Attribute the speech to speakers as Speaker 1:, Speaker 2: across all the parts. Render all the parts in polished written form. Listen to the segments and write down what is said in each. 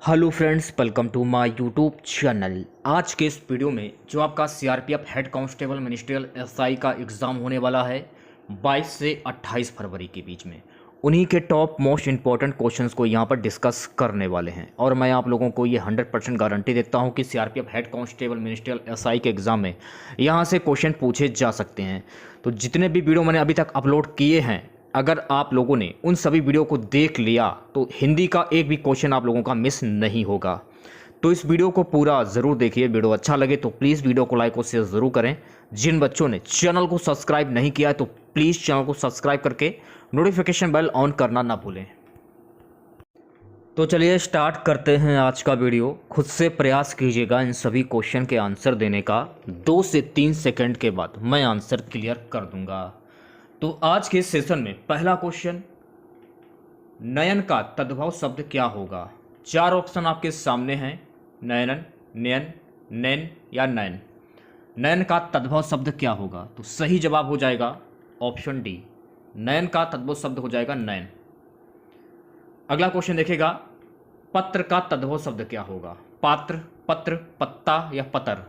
Speaker 1: Hello friends, welcome to my YouTube channel. आज के इस वीडियो में जो आपका CRPF head constable ministerial SI का एग्ज़ाम होने वाला है 22 से 28 फरवरी के बीच में, उन्हीं के टॉप मोस्ट इंपॉर्टेंट क्वेश्चंस को यहाँ पर डिस्कस करने वाले हैं। और मैं आप लोगों को ये 100% गारंटी देता हूँ कि CRPF head constable ministerial SI के एग्ज़ाम में यहाँ से क्वेश्चन पूछे जा सकते हैं। तो जितने भी वीडियो मैंने अभी तक अपलोड किए हैं, अगर आप लोगों ने उन सभी वीडियो को देख लिया तो हिंदी का एक भी क्वेश्चन आप लोगों का मिस नहीं होगा। तो इस वीडियो को पूरा ज़रूर देखिए। वीडियो अच्छा लगे तो प्लीज़ वीडियो को लाइक और शेयर ज़रूर करें। जिन बच्चों ने चैनल को सब्सक्राइब नहीं किया है तो प्लीज़ चैनल को सब्सक्राइब करके नोटिफिकेशन बेल ऑन करना ना भूलें। तो चलिए स्टार्ट करते हैं आज का वीडियो। खुद से प्रयास कीजिएगा इन सभी क्वेश्चन के आंसर देने का। 2 से 3 सेकंड के बाद मैं आंसर क्लियर कर दूंगा। तो आज के सेशन में पहला क्वेश्चन, नयन का तद्भव शब्द क्या होगा? 4 ऑप्शन आपके सामने हैं, नयनन, नयन, नैन या नयन। नयन का तद्भव शब्द क्या होगा? तो सही जवाब हो जाएगा ऑप्शन डी, नयन का तद्भव शब्द हो जाएगा नयन। अगला क्वेश्चन देखिएगा, पत्र का तद्भव शब्द क्या होगा? पात्र, पत्र, पत्ता या पतर।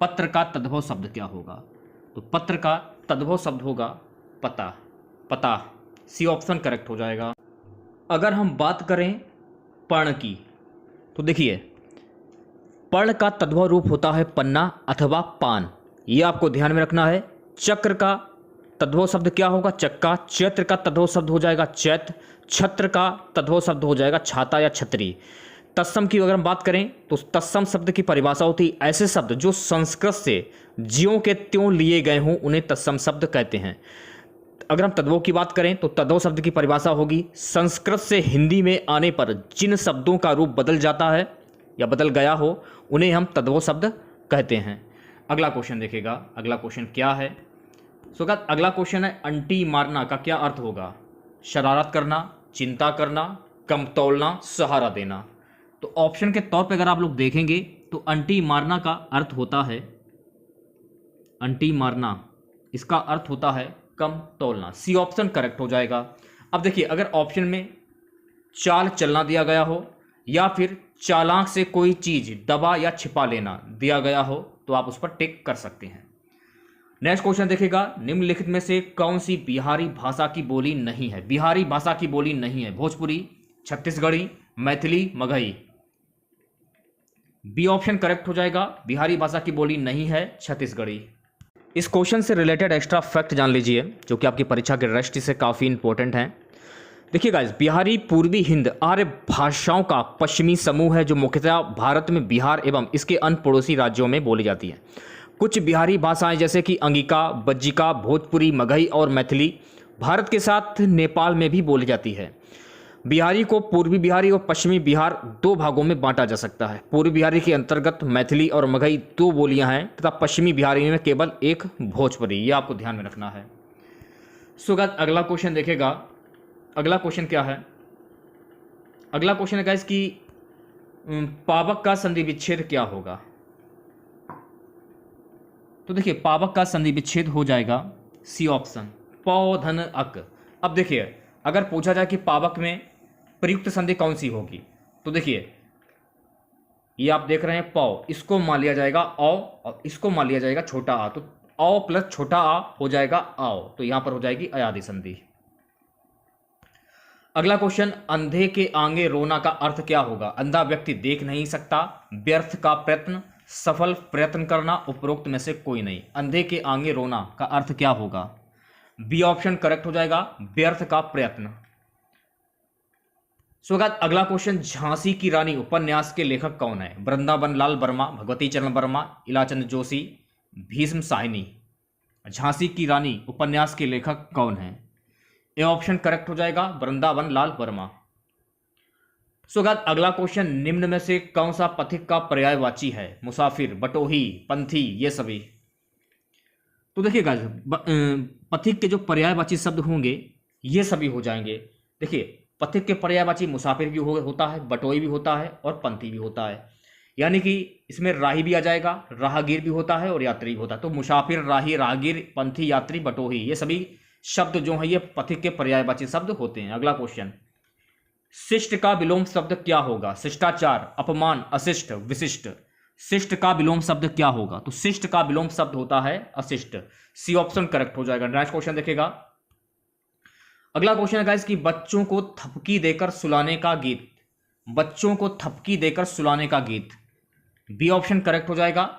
Speaker 1: पत्र का तद्भव शब्द क्या होगा? तो पत्र का तद्भव शब्द होगा पता, पता। सी ऑप्शन करेक्ट हो जाएगा। अगर हम बात करें पर्ण की, तो देखिए पर्ण का तद्भव रूप होता है पन्ना अथवा पान, ये आपको ध्यान में रखना है। चक्र का तद्भव शब्द क्या होगा? चक्का। चैत्र का तद्भव शब्द हो जाएगा चैत्र। छत्र का तद्भव शब्द हो जाएगा छाता या छतरी। तत्सम की अगर हम बात करें तो तत्सम शब्द की परिभाषा होती है ऐसे शब्द जो संस्कृत से ज्यों के त्यों लिए गए हों, उन्हें तत्सम शब्द कहते हैं। अगर हम तद्भव की बात करें तो तद्भव शब्द की परिभाषा होगी संस्कृत से हिंदी में आने पर जिन शब्दों का रूप बदल जाता है या बदल गया हो, उन्हें हम तद्भव शब्द कहते हैं। अगला क्वेश्चन देखिएगा, अगला क्वेश्चन क्या है? अगला क्वेश्चन है, अंटी मारना का क्या अर्थ होगा? शरारत करना, चिंता करना, कम तौलना, सहारा देना। तो ऑप्शन के तौर पर अगर आप लोग देखेंगे तो अंटी मारना का अर्थ होता है, अंटी मारना इसका अर्थ होता है कम तौलना। सी ऑप्शन करेक्ट हो जाएगा। अब देखिए, अगर ऑप्शन में चाल चलना दिया गया हो या फिर चालाक से कोई चीज दबा या छिपा लेना दिया गया हो तो आप उस पर टिक कर सकते हैं। नेक्स्ट क्वेश्चन देखिएगा, निम्नलिखित में से कौन सी बिहारी भाषा की बोली नहीं है? बिहारी भाषा की बोली नहीं है, Bhojpuri, Chhattisgarhi, Maithili, Magahi. B option correct हो जाएगा, बिहारी भाषा की बोली नहीं है छत्तीसगढ़ी। इस क्वेश्चन से रिलेटेड एक्स्ट्रा फैक्ट जान लीजिए जो कि आपकी परीक्षा के दृष्टि से काफ़ी इंपॉर्टेंट है। देखिए गाइस, बिहारी पूर्वी हिंद आर्य भाषाओं का पश्चिमी समूह है जो मुख्यतः भारत में बिहार एवं इसके अन्य पड़ोसी राज्यों में बोली जाती है। कुछ बिहारी भाषाएं जैसे कि अंगिका, बज्जिका, भोजपुरी, मगही और मैथिली भारत के साथ नेपाल में भी बोली जाती है। बिहारी को पूर्वी बिहारी और पश्चिमी बिहार 2 भागों में बांटा जा सकता है। पूर्वी बिहारी के अंतर्गत मैथिली और मगही 2 बोलियां हैं तथा पश्चिमी बिहारी में केवल एक भोजपुरी, ये आपको ध्यान में रखना है। अगला क्वेश्चन देखेगा, अगला क्वेश्चन क्या है? अगला क्वेश्चन है गाइस कि पावक का संधि विच्छेद क्या होगा? तो देखिए, पावक का संधि विच्छेद हो जाएगा सी ऑप्शन, पौ धन अक। अब देखिए, अगर पूछा जाए कि पावक में प्रयुक्त संधि कौन सी होगी, तो देखिए ये आप देख रहे हैं पौ, इसको मान लिया जाएगा औ और इसको मान लिया जाएगा छोटा आ, तो औ प्लस छोटा आ हो जाएगा आओ, तो यहां पर हो जाएगी अयादि संधि। अगला क्वेश्चन, अंधे के आगे रोना का अर्थ क्या होगा? अंधा व्यक्ति देख नहीं सकता, व्यर्थ का प्रयत्न, सफल प्रयत्न करना, उपरोक्त में से कोई नहीं। अंधे के आगे रोना का अर्थ क्या होगा? बी ऑप्शन करेक्ट हो जाएगा, व्यर्थ का प्रयत्न। अगला क्वेश्चन, झांसी की रानी उपन्यास के लेखक कौन है? वृंदावन लाल वर्मा, भगवती चरण वर्मा, इलाचंद जोशी, भीष्म साहिनी। झांसी की रानी उपन्यास के लेखक कौन है? ए ऑप्शन करेक्ट हो जाएगा, वृंदावन लाल वर्मा। अगला क्वेश्चन, निम्न में से कौन सा पथिक का पर्यायवाची है? मुसाफिर, बटोही, पंथी, ये सभी। तो देखिए गाइस, पथिक के जो पर्यायवाची शब्द होंगे ये सभी हो जाएंगे। देखिए, पथिक के पर्यायवाची मुसाफिर भी होता है, बटोही भी होता है और पंथी भी होता है। यानी कि इसमें राही भी आ जाएगा, राहगीर भी होता है और यात्री भी होता है। तो मुसाफिर, राही, राहगीर, पंथी, यात्री, बटोही, ये सभी शब्द जो है ये पथिक के पर्यायवाची शब्द होते हैं। अगला क्वेश्चन, शिष्ट का विलोम शब्द क्या होगा? शिष्टाचार, अपमान, अशिष्ट, विशिष्ट। शिष्ट का विलोम शब्द क्या होगा? तो शिष्ट का विलोम शब्द होता है अशिष्ट। सी ऑप्शन करेक्ट हो जाएगा। नेक्स्ट क्वेश्चन देखेगा। अगला क्वेश्चन है गाइस कि बच्चों को थपकी देकर सुलाने का गीत। बच्चों को थपकी देकर सुलाने का गीत, बी ऑप्शन करेक्ट हो जाएगा।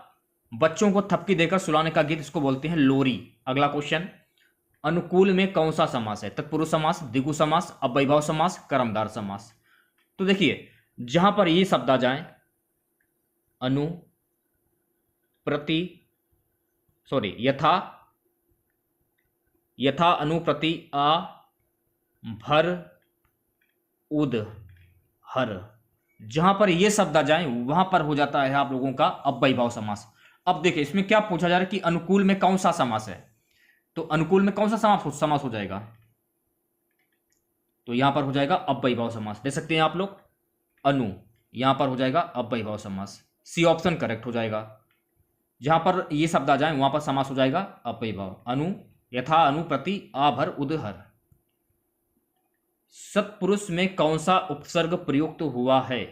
Speaker 1: बच्चों को थपकी देकर सुलाने का गीत, इसको बोलते हैं लोरी। अगला क्वेश्चन, अनुकूल में कौन सा समास है? तत्पुरुष समास, द्विगु समास, अव्ययभाव समास, कर्मधार समास। तो देखिए जहां पर ये शब्द आ जाए, अनु प्रति यथा, यथा अनु प्रति आ भर उद हर, जहां पर ये शब्द आ जाए वहां पर हो जाता है आप लोगों का अव्ययभाव समास। अब देखिए इसमें क्या पूछा जा रहा है कि अनुकूल में कौन सा समास है, तो अनुकूल में कौन सा समास हो जाएगा? तो यहां पर हो जाएगा अव्ययभाव समास। दे सकते हैं आप लोग, अनु, यहां पर हो जाएगा अव्ययभाव समास। सी ऑप्शन करेक्ट हो जाएगा। जहां पर ये शब्द आ जाए वहां पर समास हो जाएगा अव्ययभाव। अनु, यथा अनु प्रति आ भर उद हर। सत्पुरुष में कौन सा उपसर्ग प्रयुक्त हुआ है?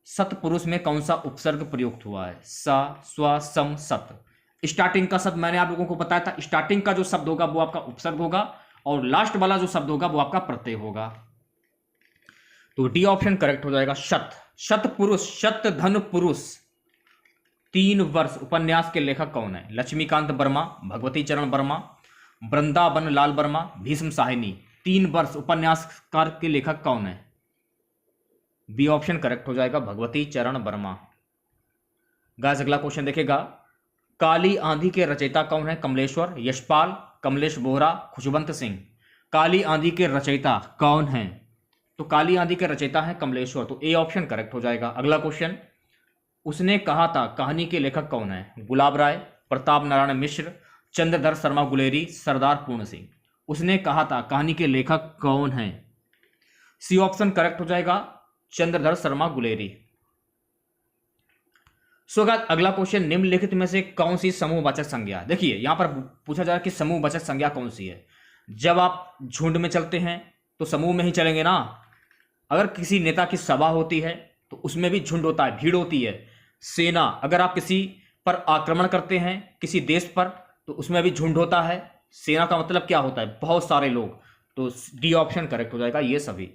Speaker 1: सत्पुरुष में कौन सा उपसर्ग प्रयुक्त हुआ है? सा, स्व, सम, सत। स्टार्टिंग का शब्द मैंने आप लोगों को बताया था, स्टार्टिंग का जो शब्द होगा वो आपका उपसर्ग होगा और लास्ट वाला जो शब्द होगा वो आपका प्रत्यय होगा। तो डी ऑप्शन करेक्ट हो जाएगा। शत, शतपुरुष, शत धन पुरुष। 3 वर्ष उपन्यास के लेखक कौन है? लक्ष्मीकांत वर्मा, भगवती चरण वर्मा, वृंदावन लाल वर्मा, भीष्म साहिनी। 3 वर्ष उपन्यासकार के लेखक कौन है? बी ऑप्शन करेक्ट हो जाएगा, भगवती चरण वर्मा। गाइस अगला क्वेश्चन देखेगा। काली आंधी के रचयिता कौन है? कमलेश्वर, यशपाल, कमलेश बोहरा, खुशवंत सिंह। काली आंधी के रचयिता कौन है? तो काली आंधी के रचयिता है कमलेश्वर, तो ए ऑप्शन करेक्ट हो जाएगा। अगला क्वेश्चन, उसने कहा था कहानी के लेखक कौन है? गुलाब राय, प्रताप नारायण मिश्र, चंद्रधर शर्मा गुलेरी, सरदार पूर्ण सिंह। उसने कहा था कहानी के लेखक कौन है? सी ऑप्शन करेक्ट हो जाएगा, चंद्रधर शर्मा गुलेरी। सो अगला क्वेश्चन, निम्नलिखित में से कौन सी समूहवाचक संज्ञा? देखिए यहां पर पूछा जा रहा है कि समूहवाचक संज्ञा कौन सी है। जब आप झुंड में चलते हैं तो समूह में ही चलेंगे ना। अगर किसी नेता की सभा होती है तो उसमें भी झुंड होता है, भीड़ होती है। सेना, अगर आप किसी पर आक्रमण करते हैं किसी देश पर तो उसमें भी झुंड होता है। सेना का मतलब क्या होता है? बहुत सारे लोग। तो डी ऑप्शन करेक्ट हो जाएगा, ये सभी।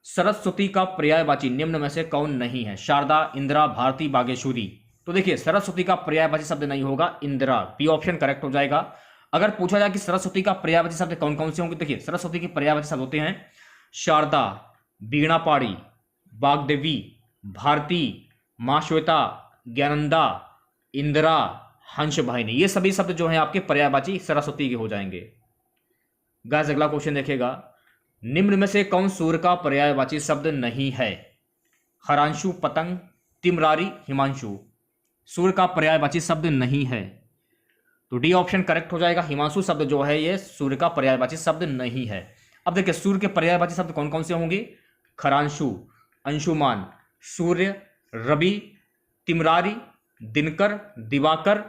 Speaker 1: सरस्वती का पर्यायवाची निम्न में से कौन नहीं है? शारदा, इंदिरा, भारती, बागेश्वरी। तो देखिए सरस्वती का पर्यायवाची शब्द नहीं होगा इंदिरा, बी ऑप्शन करेक्ट हो जाएगा। अगर पूछा जाए कि सरस्वती का पर्यायवाची शब्द कौन कौन से होंगे, देखिए सरस्वती के पर्यायवाची शब्द होते हैं शारदा, वीणा पाड़ी, वाग्देवी, भारती, माँ श्वेता, ज्ञानंदा, इंदिरा, हंस भाईनी। ये सभी शब्द जो हैं आपके पर्यायवाची सरस्वती के हो जाएंगे। गाइस अगला क्वेश्चन देखेगा। निम्न में से कौन सूर्य का पर्यायवाची शब्द नहीं है? हरांशु, पतंग, तिमरारी, हिमांशु। सूर्य का पर्यायवाची शब्द नहीं है, तो डी ऑप्शन करेक्ट हो जाएगा। हिमांशु शब्द जो है ये सूर्य का पर्यायवाची शब्द नहीं है। अब देखिए सूर्य के पर्यायवाची शब्द कौन कौन से होंगे? खरांशु, अंशुमान, सूर्य, रवि, तिमरारी, दिनकर, दिवाकर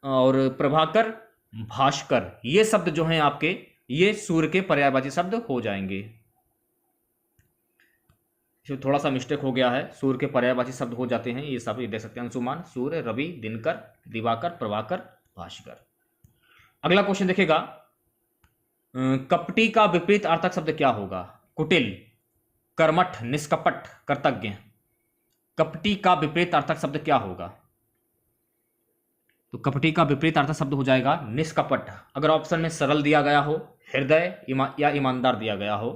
Speaker 1: और प्रभाकर, भास्कर। ये शब्द जो हैं आपके ये सूर्य के पर्यायवाची शब्द हो जाएंगे। थोड़ा सा मिस्टेक हो गया है, सूर्य के पर्यायवाची शब्द हो जाते हैं ये सब, ये देख सकते हैं अंशुमान, सूर्य, रवि, दिनकर, दिवाकर, प्रभाकर, भास्कर। अगला क्वेश्चन देखेगा। कपटी का विपरीत अर्थक शब्द क्या होगा? कुटिल, कर्मठ, निष्कपट, कृतज्ञ। कपटी का विपरीत अर्थक शब्द क्या होगा? तो कपटी का विपरीत अर्थक शब्द हो जाएगा निष्कपट। अगर ऑप्शन में सरल दिया गया हो, हृदय या ईमानदार दिया गया हो,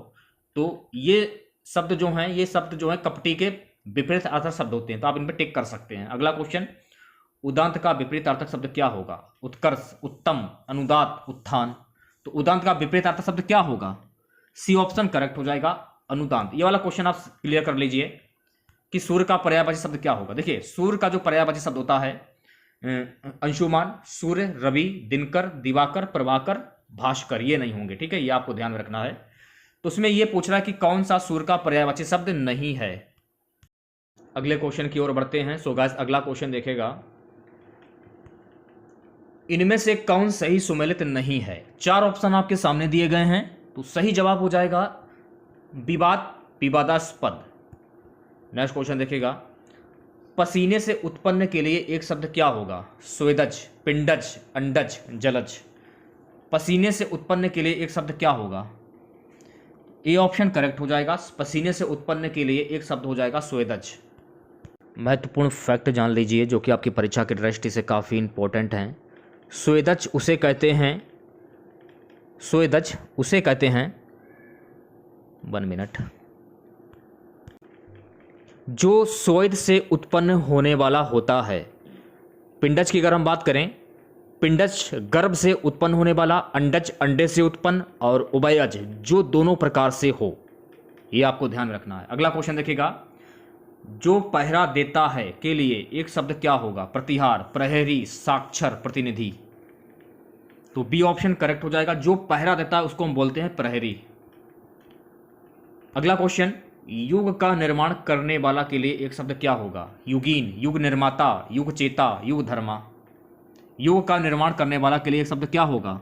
Speaker 1: तो ये शब्द जो हैं ये शब्द जो है कपटी के विपरीत अर्थक शब्द होते हैं, तो आप इन पर टिक कर सकते हैं। अगला क्वेश्चन, उदांत का विपरीत अर्थक शब्द क्या होगा? उत्कर्ष, उत्तम, अनुदात, उत्थान। तो उदांत का विपरीत अर्थक शब्द क्या होगा? सी ऑप्शन करेक्ट हो जाएगा, अनुदांत। ये वाला क्वेश्चन आप क्लियर कर लीजिए कि सूर्य का पर्यायवाची शब्द क्या होगा। देखिए सूर्य का जो पर्यायवाची शब्द होता है अंशुमान, सूर्य, रवि, दिनकर, दिवाकर, प्रभाकर, भास्कर, ये नहीं होंगे, ठीक है, ये आपको ध्यान में रखना है। तो उसमें ये पूछ रहा है कि कौन सा सूर्य का पर्यायवाची शब्द नहीं है। अगले क्वेश्चन की ओर बढ़ते हैं। सो गाइस अगला क्वेश्चन देखेगा। इनमें से कौन सही सुमेलित नहीं है? 4 ऑप्शन आपके सामने दिए गए हैं, तो सही जवाब हो जाएगा विवाद, विवादास्पद। नेक्स्ट क्वेश्चन देखिएगा, पसीने से उत्पन्न के लिए एक शब्द क्या होगा? स्वेदज, पिंडज, अंडज, जलज। पसीने से उत्पन्न के लिए एक शब्द क्या होगा? ए ऑप्शन करेक्ट हो जाएगा। पसीने से उत्पन्न के लिए एक शब्द हो जाएगा स्वेदज। महत्वपूर्ण फैक्ट जान लीजिए जो कि आपकी परीक्षा की दृष्टि से काफ़ी इंपॉर्टेंट हैं। स्वेदज उसे कहते हैं, स्वेदज उसे कहते हैं, 1 मिनट, जो स्वेद से उत्पन्न होने वाला होता है। पिंडज की अगर हम बात करें, पिंडज गर्भ से उत्पन्न होने वाला, अंडज अंडे से उत्पन्न, और उभयज जो दोनों प्रकार से हो। ये आपको ध्यान रखना है। अगला क्वेश्चन देखिएगा, जो पहरा देता है के लिए एक शब्द क्या होगा? प्रतिहार, प्रहरी, साक्षर, प्रतिनिधि। तो बी ऑप्शन करेक्ट हो जाएगा। जो पहरा देता है उसको हम बोलते हैं प्रहरी। अगला क्वेश्चन, युग का निर्माण करने वाला के लिए एक शब्द क्या होगा? युगीन, युग निर्माता, युग चेता, युग धर्मा। युग का निर्माण करने वाला के लिए एक शब्द क्या होगा?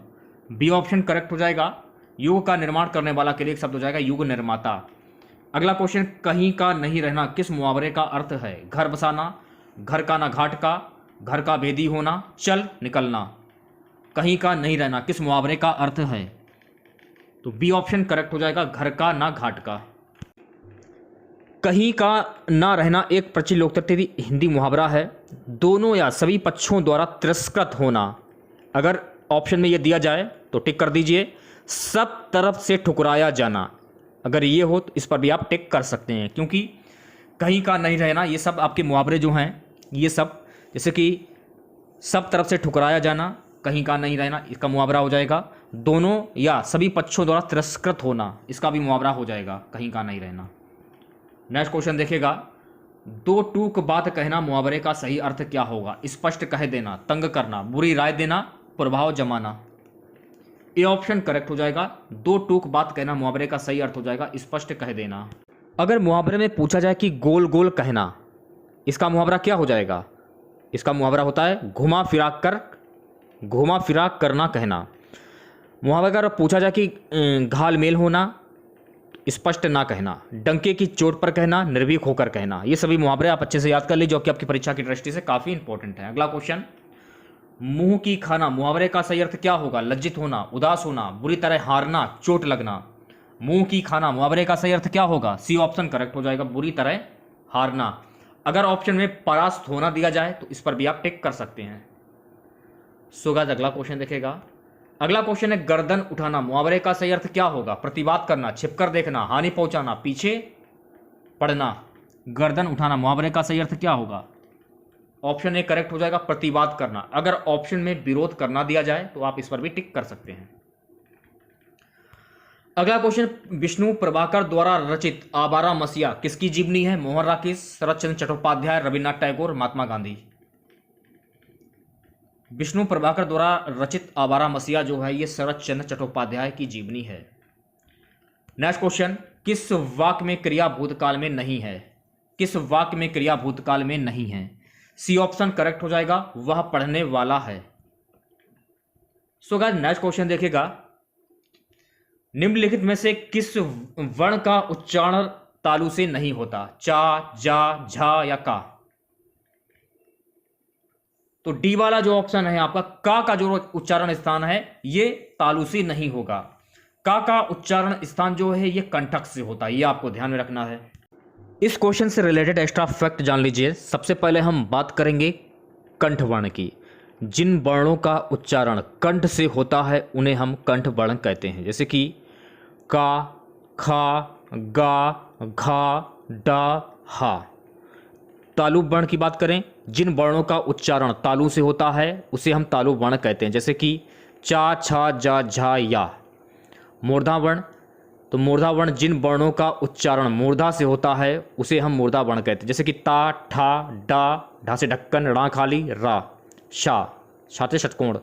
Speaker 1: बी ऑप्शन करेक्ट हो जाएगा। युग का निर्माण करने वाला के लिए एक शब्द हो जाएगा युग निर्माता। अगला क्वेश्चन, कहीं का नहीं रहना किस मुहावरे का अर्थ है? घर बसाना, घर का ना घाट का, घर का भेदी होना, चल निकलना। कहीं का नहीं रहना किस मुहावरे का अर्थ है? तो बी ऑप्शन करेक्ट हो जाएगा, घर का ना घाट का। कहीं का ना रहना एक प्रचलित लोकतंत्री हिंदी मुहावरा है। दोनों या सभी पक्षों द्वारा तिरस्कृत होना। अगर ऑप्शन में ये दिया जाए तो टिक कर दीजिए। सब तरफ से ठुकराया जाना, अगर ये हो तो इस पर भी आप टिक कर सकते हैं, क्योंकि कहीं का नहीं रहना ये सब आपके मुहावरे जो हैं, ये सब जैसे कि सब तरफ से ठुकराया जाना, कहीं का नहीं रहना, इसका मुहावरा हो जाएगा। दोनों या सभी पक्षों द्वारा तिरस्कृत होना, इसका भी मुहावरा हो जाएगा कहीं का नहीं रहना। नेक्स्ट क्वेश्चन देखिएगा, दो टूक बात कहना मुहावरे का सही अर्थ क्या होगा? स्पष्ट कह देना, तंग करना, बुरी राय देना, प्रभाव जमाना। ए ऑप्शन करेक्ट हो जाएगा। दो टूक बात कहना मुहावरे का सही अर्थ हो जाएगा स्पष्ट कह देना। अगर मुहावरे में पूछा जाए कि गोल गोल कहना, इसका मुहावरा क्या हो जाएगा? इसका मुहावरा होता है घुमा फिरा कर, घुमा फिरा करना कहना। मुहावरा अगर पूछा जाए कि घाल मेल होना, स्पष्ट ना कहना, डंके की चोट पर कहना, निर्भीक होकर कहना। ये सभी मुहावरे आप अच्छे से याद कर लीजिए जो कि आपकी परीक्षा की दृष्टि से काफी इंपॉर्टेंट है। अगला क्वेश्चन, मुंह की खाना मुहावरे का सही अर्थ क्या होगा? लज्जित होना, उदास होना, बुरी तरह हारना, चोट लगना। मुंह की खाना मुहावरे का सही अर्थ क्या होगा? सी ऑप्शन करेक्ट हो जाएगा, बुरी तरह हारना। अगर ऑप्शन में परास्त होना दिया जाए तो इस पर भी आप टिक कर सकते हैं। सो गाइस, अगला क्वेश्चन देखेगा। अगला क्वेश्चन है, गर्दन उठाना मुहावरे का सही अर्थ क्या होगा? प्रतिवाद करना, छिपकर देखना, हानि पहुंचाना, पीछे पड़ना। गर्दन उठाना मुहावरे का सही अर्थ क्या होगा? ऑप्शन ए करेक्ट हो जाएगा, प्रतिवाद करना। अगर ऑप्शन में विरोध करना दिया जाए तो आप इस पर भी टिक कर सकते हैं। अगला क्वेश्चन, विष्णु प्रभाकर द्वारा रचित आवारा मसीहा किसकी जीवनी है? मोहन राकेश, शरत चंद्र चट्टोपाध्याय, रविन्द्रनाथ टैगोर, महात्मा गांधी। विष्णु प्रभाकर द्वारा रचित आवारा मसीहा जो है ये शरत चंद्र चट्टोपाध्याय की जीवनी है। नेक्स्ट क्वेश्चन, किस वाक्य में क्रिया भूतकाल में नहीं है? किस वाक्य में क्रिया भूतकाल में नहीं है? सी ऑप्शन करेक्ट हो जाएगा, वह पढ़ने वाला है। सो गाइस, नेक्स्ट क्वेश्चन देखिएगा, निम्नलिखित में से किस वर्ण का उच्चारण तालु से नहीं होता? चा, जा, झा या का? तो डी वाला जो ऑप्शन है आपका, का जो उच्चारण स्थान है ये तालु से नहीं होगा। का उच्चारण स्थान जो है ये कंठक से होता है, ये आपको ध्यान में रखना है। इस क्वेश्चन से रिलेटेड एक्स्ट्रा फैक्ट जान लीजिए। सबसे पहले हम बात करेंगे कंठ वर्ण की। जिन वर्णों का उच्चारण कंठ से होता है उन्हें हम कंठ वर्ण कहते हैं, जैसे कि का, खा, गा, घा, डा, हा। तालु वर्ण की बात करें, जिन वर्णों का उच्चारण तालु से होता है उसे हम तालु वर्ण कहते हैं, जैसे कि चा, छा, जा, झा, या। मूर्धा वर्ण, तो मूर्धा वर्ण जिन वर्णों का उच्चारण मूर्धा से होता है उसे हम मूर्धा वर्ण कहते हैं, जैसे कि ता, ठा, डा, ढा से ढक्कन, ड़ा खाली, रा, शा, छाते षटकोण।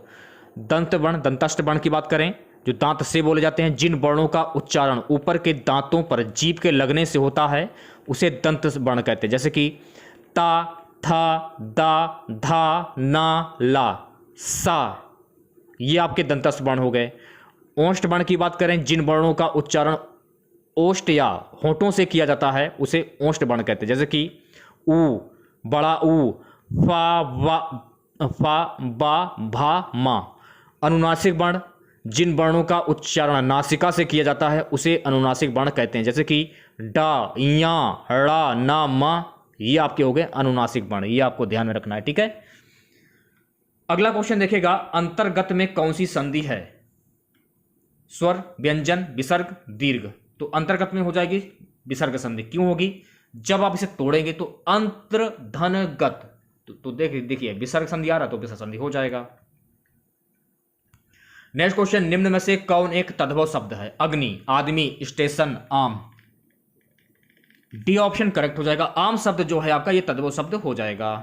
Speaker 1: दंत वर्ण, दंतस्थ वर्ण की बात करें, जो दांत से बोले जाते हैं, जिन वर्णों का उच्चारण ऊपर के दांतों पर जीभ के लगने से होता है उसे दंत वर्ण कहते हैं, जैसे कि ता, था, दा, धा, ना, ला, सा। ये आपके दंतस्थ वर्ण हो गए। ओष्ठ वर्ण की बात करें, जिन वर्णों का उच्चारण ओष्ठ या होठों से किया जाता है उसे ओष्ठ वर्ण कहते हैं। जैसे कि ऊ, बड़ा ऊ, फा, वा, फा, बा, भा, मा। अनुनासिक वर्ण, जिन वर्णों का उच्चारण नासिका से किया जाता है उसे अनुनासिक वर्ण कहते हैं। जैसे कि डा, या, ड़ा, ना, मा, ये आपके हो गए अनुनासिक वर्ण। ये आपको ध्यान में रखना है, ठीक है। अगला क्वेश्चन देखिएगा, अंतर्गत में कौन सी संधि है? स्वर, व्यंजन, विसर्ग, दीर्घ। तो अंतर्गत में हो जाएगी विसर्ग संधि। क्यों होगी? जब आप इसे तोड़ेंगे तो अंतर्धनगत, तो देखिए विसर्ग संधि आ रहा तो विसर्ग संधि हो जाएगा। नेक्स्ट क्वेश्चन, निम्न में से कौन एक तद्भव शब्द है? अग्नि, आदमी, स्टेशन, आम। डी ऑप्शन करेक्ट हो जाएगा। आम शब्द जो है आपका ये तद्भव शब्द हो जाएगा।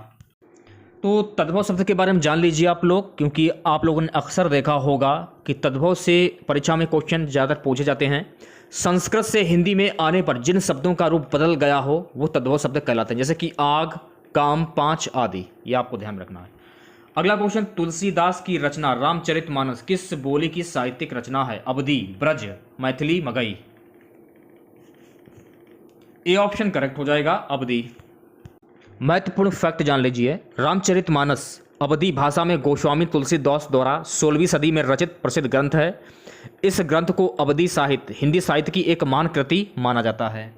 Speaker 1: तो तद्भव शब्द के बारे में जान लीजिए आप लोग, क्योंकि आप लोगों ने अक्सर देखा होगा कि तद्भव से परीक्षा में क्वेश्चन ज़्यादातर पूछे जाते हैं। संस्कृत से हिंदी में आने पर जिन शब्दों का रूप बदल गया हो वो तद्भव शब्द कहलाते हैं। जैसे कि आग, काम, पांच आदि। ये आपको ध्यान रखना है। अगला क्वेश्चन, तुलसीदास की रचना रामचरितमानस किस बोली की साहित्यिक रचना है? Awadhi, Braj, Maithili, Magahi. A option correct हो जाएगा, अवधी। महत्वपूर्ण फैक्ट जान लीजिए, रामचरितमानस अवधी भाषा में गोस्वामी तुलसीदास द्वारा 16वीं सदी में रचित प्रसिद्ध ग्रंथ है। इस ग्रंथ को अवधी साहित्य, हिंदी साहित्य की एक महान कृति माना जाता है।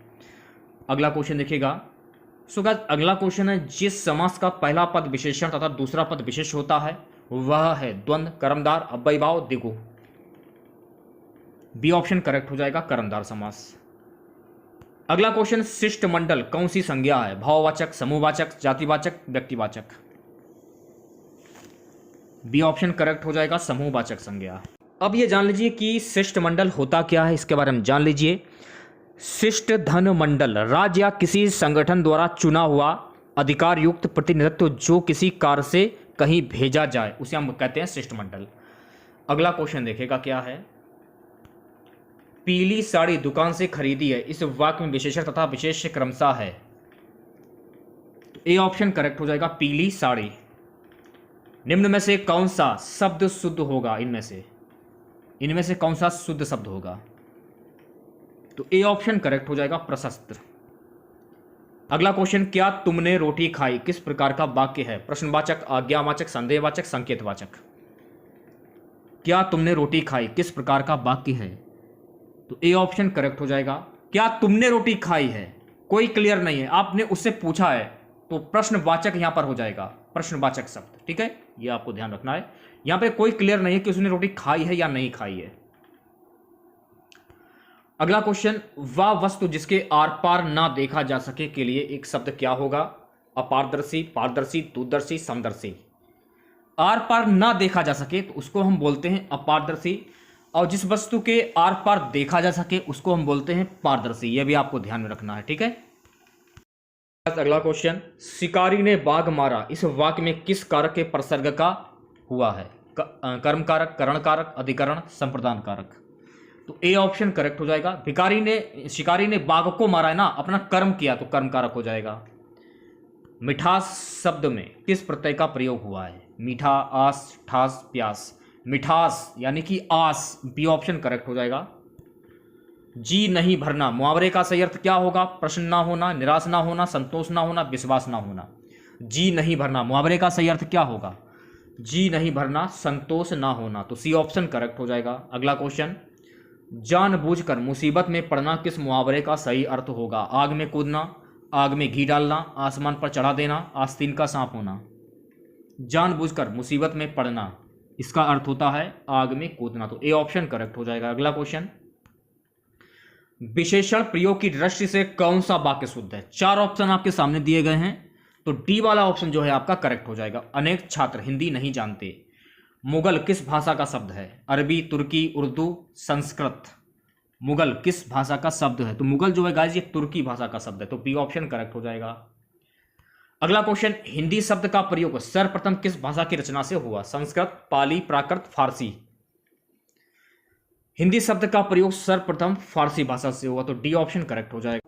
Speaker 1: अगला क्वेश्चन देखिएगा। सो गाइस, अगला क्वेश्चन है, जिस समास का पहला पद विशेषण तथा दूसरा पद विशेष होता है वह है द्वंद्व, कर्मधार, अव्ययभाव, द्विगु। बी ऑप्शन करेक्ट हो जाएगा, कर्मधार समास। अगला क्वेश्चन, शिष्टमंडल कौन सी संज्ञा है? भाववाचक, समूहवाचक, जातिवाचक, व्यक्तिवाचक। बी ऑप्शन करेक्ट हो जाएगा, समूहवाचक संज्ञा। अब ये जान लीजिए कि शिष्टमंडल होता क्या है, इसके बारे में जान लीजिए। शिष्ट धन मंडल, राज्य या किसी संगठन द्वारा चुना हुआ अधिकार युक्त प्रतिनिधित्व जो किसी कार्य से कहीं भेजा जाए उसे हम कहते हैं शिष्टमंडल। अगला क्वेश्चन देखिएगा क्या है। पीली साड़ी दुकान से खरीदी है, इस वाक्य में विशेषण तथा विशेष्य क्रमशः है। तो ए ऑप्शन करेक्ट हो जाएगा, पीली साड़ी। निम्न में से कौन सा शब्द शुद्ध होगा? इनमें से कौन सा शुद्ध शब्द होगा? तो ए ऑप्शन करेक्ट हो जाएगा, प्रशस्त। अगला क्वेश्चन, क्या तुमने रोटी खाई किस प्रकार का वाक्य है? प्रश्नवाचक, आज्ञावाचक, संदेहवाचक, संकेतवाचक। क्या तुमने रोटी खाई किस प्रकार का वाक्य है? तो ए ऑप्शन करेक्ट हो जाएगा। क्या तुमने रोटी खाई है, कोई क्लियर नहीं है, आपने उससे पूछा है तो प्रश्नवाचक यहां पर हो जाएगा, प्रश्नवाचक शब्द, ठीक है। ये आपको ध्यान रखना है, यहां पे कोई क्लियर नहीं है कि उसने रोटी खाई है या नहीं खाई है। अगला क्वेश्चन, वह वस्तु जिसके आर पार ना देखा जा सके के लिए एक शब्द क्या होगा? अपारदर्शी, पारदर्शी, दूरदर्शी, समदर्शी। आर पार ना देखा जा सके तो उसको हम बोलते हैं अपारदर्शी, और जिस वस्तु के आर पार देखा जा सके उसको हम बोलते हैं पारदर्शी। यह भी आपको ध्यान में रखना है, ठीक है। अगला क्वेश्चन, शिकारी ने बाघ मारा, इस वाक्य में किस कारक के प्रसर्ग का हुआ है? कर्म कारक, करण कारक, अधिकरण, संप्रदान कारक। तो ए ऑप्शन करेक्ट हो जाएगा। शिकारी ने बाघ को मारा है ना, अपना कर्म किया तो कर्म कारक हो जाएगा। मिठास शब्द में किस प्रत्यय का प्रयोग हुआ है? मीठा, आस, ठास, प्यास। मिठास यानी कि आस, बी ऑप्शन करेक्ट हो जाएगा। जी नहीं भरना, मुहावरे का सही अर्थ क्या होगा? प्रसन्न ना होना, निराश ना होना, संतोष ना होना, विश्वास ना होना। जी नहीं भरना, मुहावरे का सही अर्थ क्या होगा? जी नहीं भरना, संतोष ना होना। तो सी ऑप्शन करेक्ट हो जाएगा। अगला क्वेश्चन, जानबूझकर मुसीबत में पड़ना किस मुहावरे का सही अर्थ होगा? आग में कूदना, आग में घी डालना, आसमान पर चढ़ा देना, आस्तीन का सांप होना। जानबूझकर मुसीबत में पड़ना, इसका अर्थ होता है आग में कूदना। तो ए ऑप्शन करेक्ट हो जाएगा। अगला क्वेश्चन, विशेषण प्रयोग की दृष्टि से कौन सा वाक्य शुद्ध है? चार ऑप्शन आपके सामने दिए गए हैं, तो डी वाला ऑप्शन जो है आपका करेक्ट हो जाएगा। अनेक छात्र हिंदी नहीं जानते। मुगल किस भाषा का शब्द है? अरबी, तुर्की, उर्दू, संस्कृत। मुगल किस भाषा का शब्द है? तो मुगल जो है गाइस ये तुर्की भाषा का शब्द है, तो बी ऑप्शन करेक्ट हो जाएगा। अगला क्वेश्चन, हिंदी शब्द का प्रयोग सर्वप्रथम किस भाषा की रचना से हुआ? संस्कृत, पाली, प्राकृत, फारसी। हिंदी शब्द का प्रयोग सर्वप्रथम फारसी भाषा से हुआ, तो डी ऑप्शन करेक्ट हो जाएगा।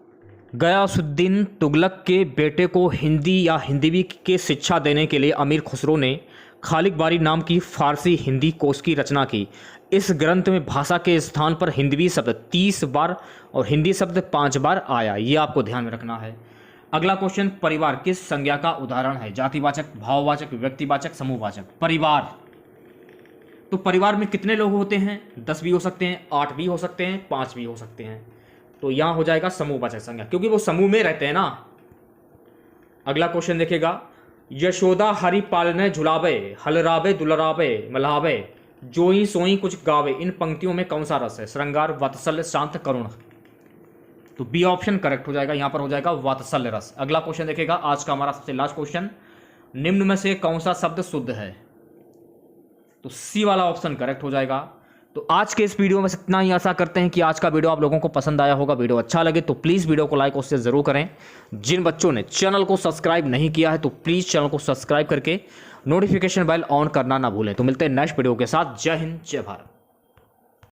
Speaker 1: गयासुद्दीन तुगलक के बेटे को हिंदी या हिंदवी के शिक्षा देने के लिए अमीर खुसरो ने खालिक बारी नाम की फारसी हिंदी कोश की रचना की। इस ग्रंथ में भाषा के स्थान पर हिंदवी शब्द 30 बार और हिंदी शब्द 5 बार आया, ये आपको ध्यान में रखना है। अगला क्वेश्चन, परिवार किस संज्ञा का उदाहरण है? जातिवाचक, भाववाचक, व्यक्तिवाचक, समूहवाचक। परिवार, तो परिवार में कितने लोग होते हैं? 10 भी हो सकते हैं, 8 भी हो सकते हैं, 5 भी हो सकते हैं। तो यहां हो जाएगा समूहवाचक संज्ञा, क्योंकि वो समूह में रहते हैं ना। अगला क्वेश्चन देखिएगा, यशोदा हरि पालने झुलावे, हलरावे दुलरावे मल्हावे, जोई सोई कुछ गावे, इन पंक्तियों में कौन सा रस है? श्रृंगार, वात्सल्य, शांत, करुण। तो बी ऑप्शन करेक्ट हो जाएगा, यहां पर हो जाएगा वात्सल्य रस। अगला क्वेश्चन देखिएगा, आज का हमारा सबसे लास्ट क्वेश्चन, निम्न में से कौन सा शब्द शुद्ध है? तो सी वाला ऑप्शन करेक्ट हो जाएगा। तो आज के इस वीडियो में इतना ही। आशा करते हैं कि आज का वीडियो आप लोगों को पसंद आया होगा। वीडियो अच्छा लगे तो प्लीज़ वीडियो को लाइक और शेयर जरूर करें। जिन बच्चों ने चैनल को सब्सक्राइब नहीं किया है तो प्लीज़ चैनल को सब्सक्राइब करके नोटिफिकेशन बेल ऑन करना ना भूलें। तो मिलते हैं नेक्स्ट वीडियो के साथ। जय हिंद, जय भारत।